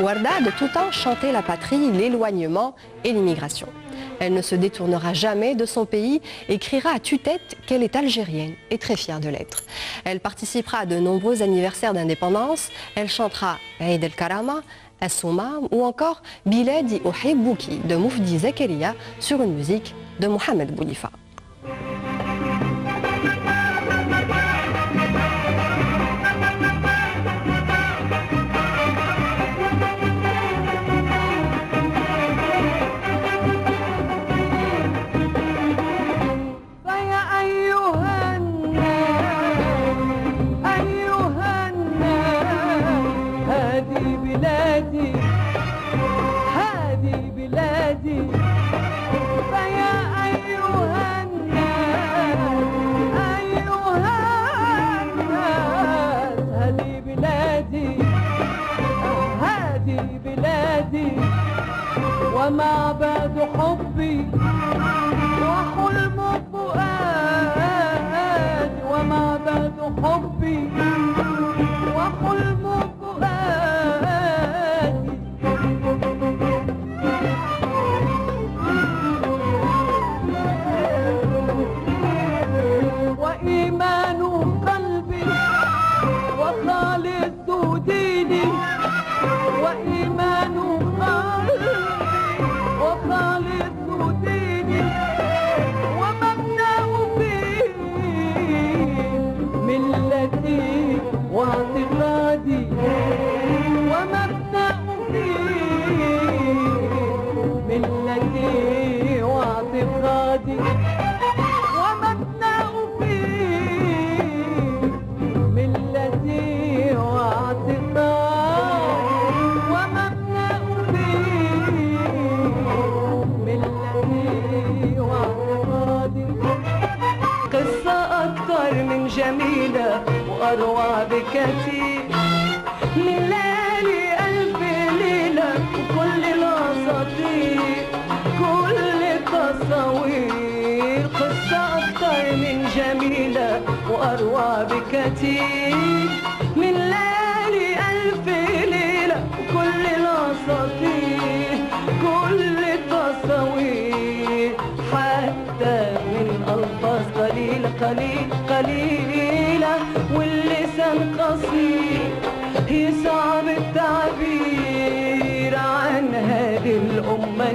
Warda a de tout temps chanté la patrie, l'éloignement et l'immigration. Elle ne se détournera jamais de son pays et criera à tue-tête qu'elle est algérienne et très fière de l'être. Elle participera à de nombreux anniversaires d'indépendance. Elle chantera Eid el-Karama, Assouma ou encore Biladi Uhibbuki de Moufdi Zakaria sur une musique de Mohamed Boulifa. ومعبد حبي وحلم فؤادي ومعبد حبي وحلم فؤادي وإيمان قلبي وخالص ديني وإيمان قلبي وخالص ديني ومبدأ فيه ملتي واعتقادي ومبدأ فيه ملتي واعتقادي ومبدأ فيه ملتي جميلة وأروع بكثير من ليالي ألف ليلة وكل الأساطير كل التصاوير قصة أكتر من جميلة وأروع بكثير من ليالي ألف ليلة وكل الأساطير كل التصاوير حتى من ألفاظ قليلة قليلة واللسان قصير هي صعب التعبير عن هذه الأمة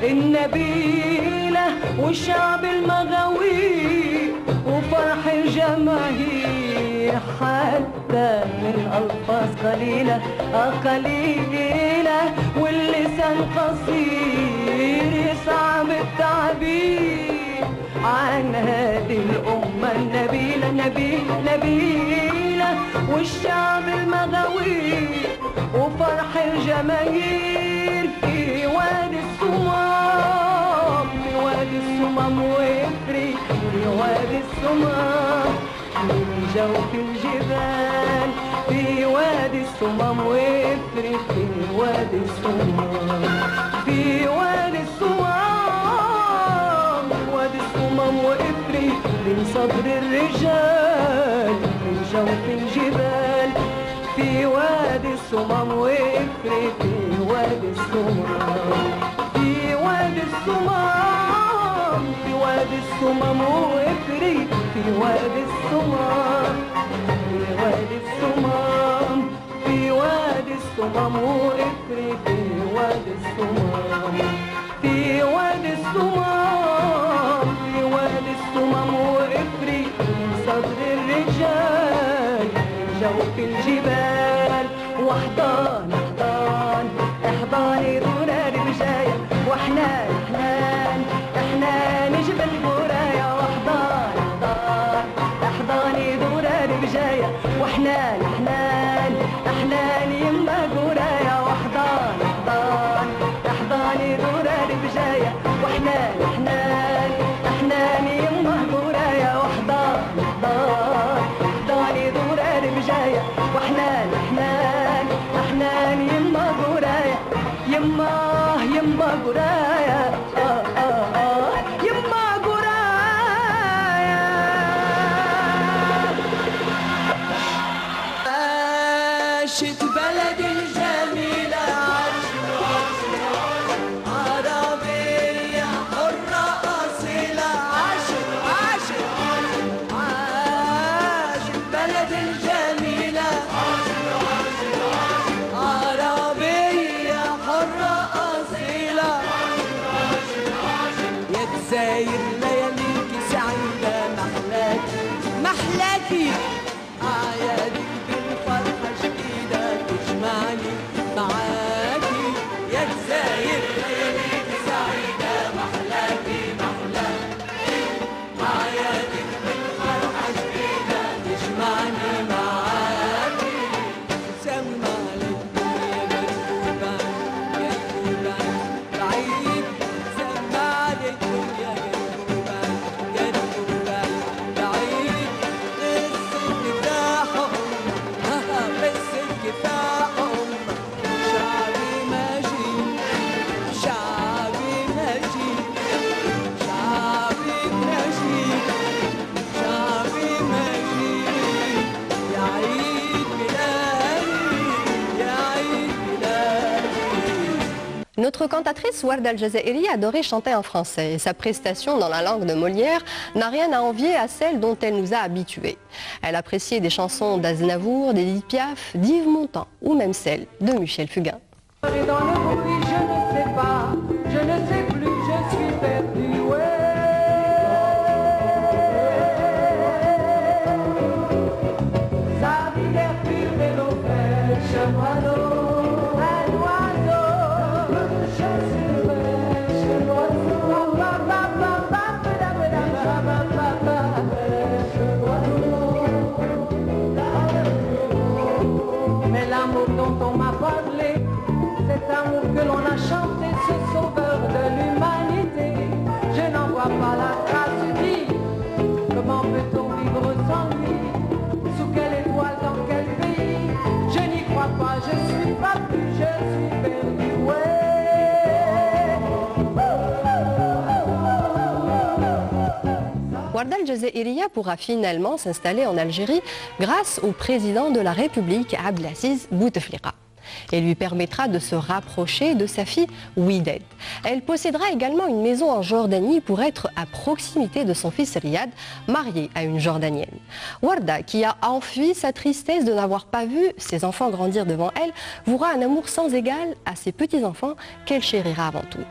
النبيلة والشعب المغاوير وفرح الجماهير حتى من ألفاظ قليلة واللسان قصير صعب التعبير عن هذه الأمة النبيلة والشعب المغاوير وفرح الجماهير في وادي الصمام وإفريق في وادي الصمام من جوف الجبال في وادي الصمام وإفريق في وادي الصمام في وادي الصمام وإفريق من صدر الرجال من جوف الجبال في وادي الصمام وإفريق في وادي الصمام في وادي الصمام في وادي الصمام وإفريق في وادي الصمام في وادي الصمام في وادي الصمام وإفريق في وادي الصمام في وادي الصمام الصمام وإفريق من صدر الرجال من جوف الجبال وحضان احضاني دوران بجاية وحنان جبل قراية وحضان احضاني دوران بجاية وحنان يما قراية وحضان احضاني دوران بجاية وحنان يما قراية وحضاني دوران بجاية وحنان يما قراية يما قراية يما قراية عاشت بلد الجميل جزاير لياليكي سعيدة محلاكي محلاكي أعيادك بالفرحة شديدة تجمعني معاكي يا جزاير لياليكي سعيدة محلاكي محلاكي أعيادك بالفرحة شديدة تجمعني معاكي سمع للدنيا جدوبة جدوبة بعيد سمع للدنيا جدوبة جدوبة بعيد قصة كفاح قصة كفاح شعبي ماشي شعبي ماشي شعبي ماشي شعبي ماشي يا عيد ميلادي يا عيد ميلادي. Notre cantatrice Warda Al-Jazairi adorait chanter en français et sa prestation dans la langue de Molière n'a rien à envier à celle dont elle nous a habitués. Elle appréciait des chansons d'Aznavour, d'Édith Piaf, d'Yves Montand ou même celles de Michel Fugain. Et dans le bruit, je ne sais pas, je ne sais plus, je suis perdu, ouais. Sa rivière pure et l'eau fraîche, un oiseau, je suis fraîche, l'oiseau, mais l'amour dont on m'a parlé, cet amour que l'on a chanté, ce sauveur de l'humanité, je n'en vois pas la trace du. Comment peut-on vivre sans lui? Sous quelle étoile, dans quel pays? Je n'y crois pas, je suis pas plus, je suis perdu, ouais. Warda Al-Jazairiya pourra finalement s'installer en Algérie grâce au président de la République Abdelaziz Bouteflika et lui permettra de se rapprocher de sa fille Ouided. Elle possédera également une maison en Jordanie pour être à proximité de son fils Riyad, marié à une Jordanienne. Warda, qui a enfui sa tristesse de n'avoir pas vu ses enfants grandir devant elle, vouera un amour sans égal à ses petits-enfants qu'elle chérira avant tout.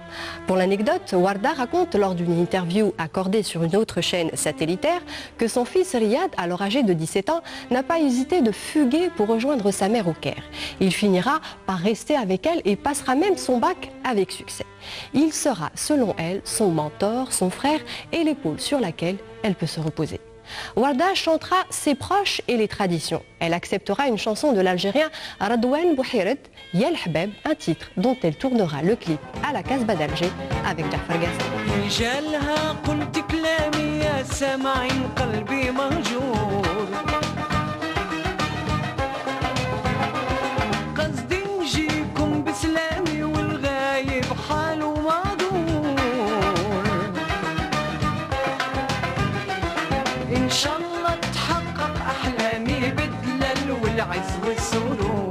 Pour l'anecdote, Warda raconte lors d'une interview accordée sur une autre chaîne satellitaire que son fils Riyad, alors âgé de 17 ans, n'a pas hésité de fuguer pour rejoindre sa mère au Caire. Il finira par rester avec elle et passera même son bac avec succès. Il sera, selon elle, son mentor, son frère et l'épaule sur laquelle elle peut se reposer. Warda chantera ses proches et les traditions. Elle acceptera une chanson de l'Algérien Radouane Bouhiret, Yel Habeb, un titre dont elle tournera le clip à la Casbah d'Alger avec Jafar Gassama. بسلامي والغايب حاله معذور إن شاء الله تحقق أحلامي بالدلال والعز والسرور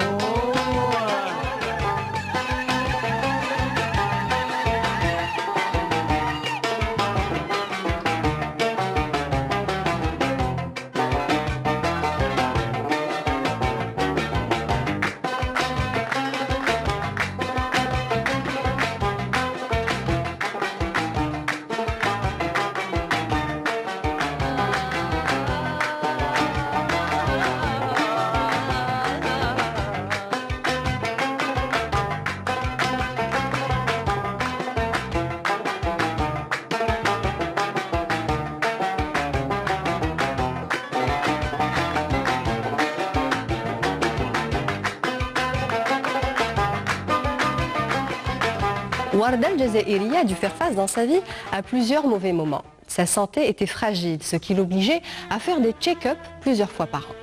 Warda Al-Jazairiya a dû faire face dans sa vie à plusieurs mauvais moments. Sa santé était fragile, ce qui l'obligeait à faire des check-up plusieurs fois par an.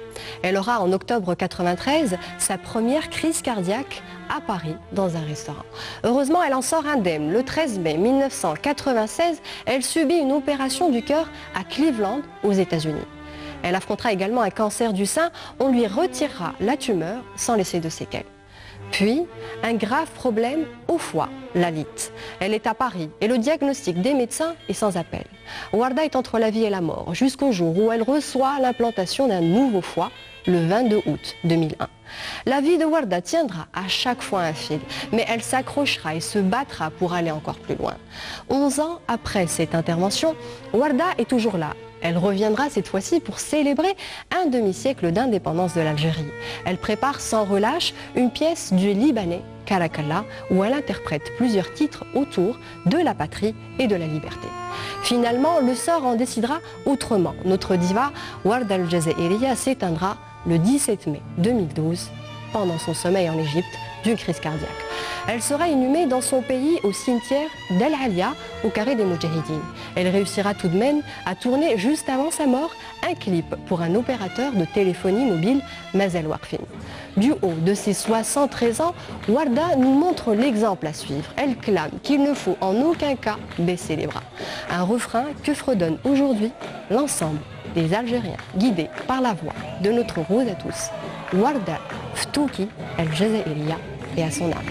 Elle aura en octobre 1993 sa première crise cardiaque à Paris dans un restaurant. Heureusement, elle en sort indemne. Le 13 mai 1996, elle subit une opération du cœur à Cleveland, aux États-Unis. Elle affrontera également un cancer du sein. On lui retirera la tumeur sans laisser de séquelles. Puis, un grave problème au foie, la lyte. Elle est à Paris et le diagnostic des médecins est sans appel. Warda est entre la vie et la mort jusqu'au jour où elle reçoit l'implantation d'un nouveau foie le 22 août 2001. La vie de Warda tiendra à chaque fois un fil, mais elle s'accrochera et se battra pour aller encore plus loin. 11 ans après cette intervention, Warda est toujours là. Elle reviendra cette fois-ci pour célébrer un demi-siècle d'indépendance de l'Algérie. Elle prépare sans relâche une pièce du Libanais, Karakalla, où elle interprète plusieurs titres autour de la patrie et de la liberté. Finalement, le sort en décidera autrement. Notre diva, Warda al-Jazairiya, s'éteindra le 17 mai 2012, pendant son sommeil en Égypte, d'une crise cardiaque. Elle sera inhumée dans son pays au cimetière d'Al Alia, au carré des Moudjahidines. Elle réussira tout de même à tourner juste avant sa mort un clip pour un opérateur de téléphonie mobile, Mazel Warfin. Du haut de ses 73 ans, Warda nous montre l'exemple à suivre. Elle clame qu'il ne faut en aucun cas baisser les bras. Un refrain que fredonne aujourd'hui l'ensemble des Algériens guidés par la voix de notre rose à tous, Warda Ftouki al-Jazairiya, et à son âme.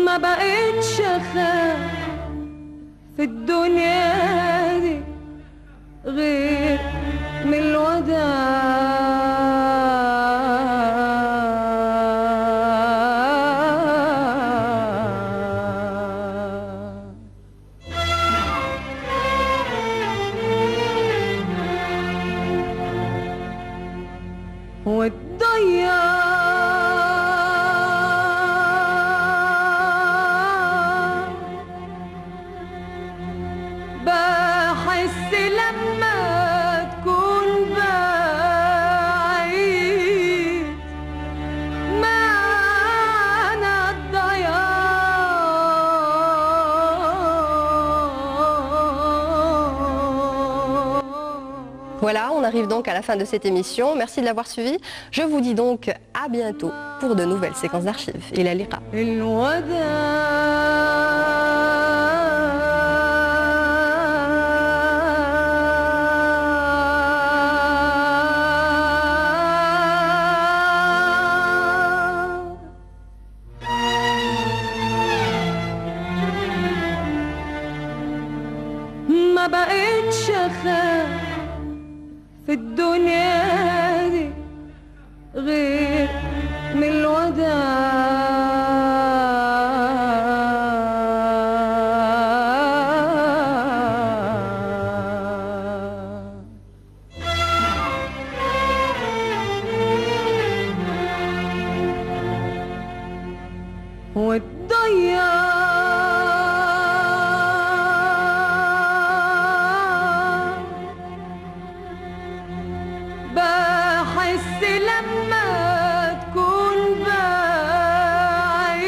ما بقيتش اخاف في الدنيا دي غير من الوداع. والضياع بحس لما تكون بعيد معنى الضياع. Voilà, on arrive donc à la fin de cette émission. Merci de l'avoir suivi. Je vous dis donc à bientôt pour de nouvelles séquences d'archives. Et la liqa. ما بقيتش اخاف في الدنيا دي غير من الوداع. والضياع بحس لما تكون بعيد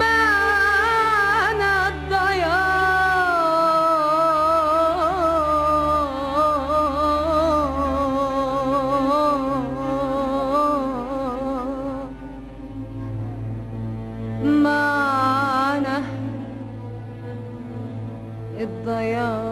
معنى الضياع. معنى الضياع.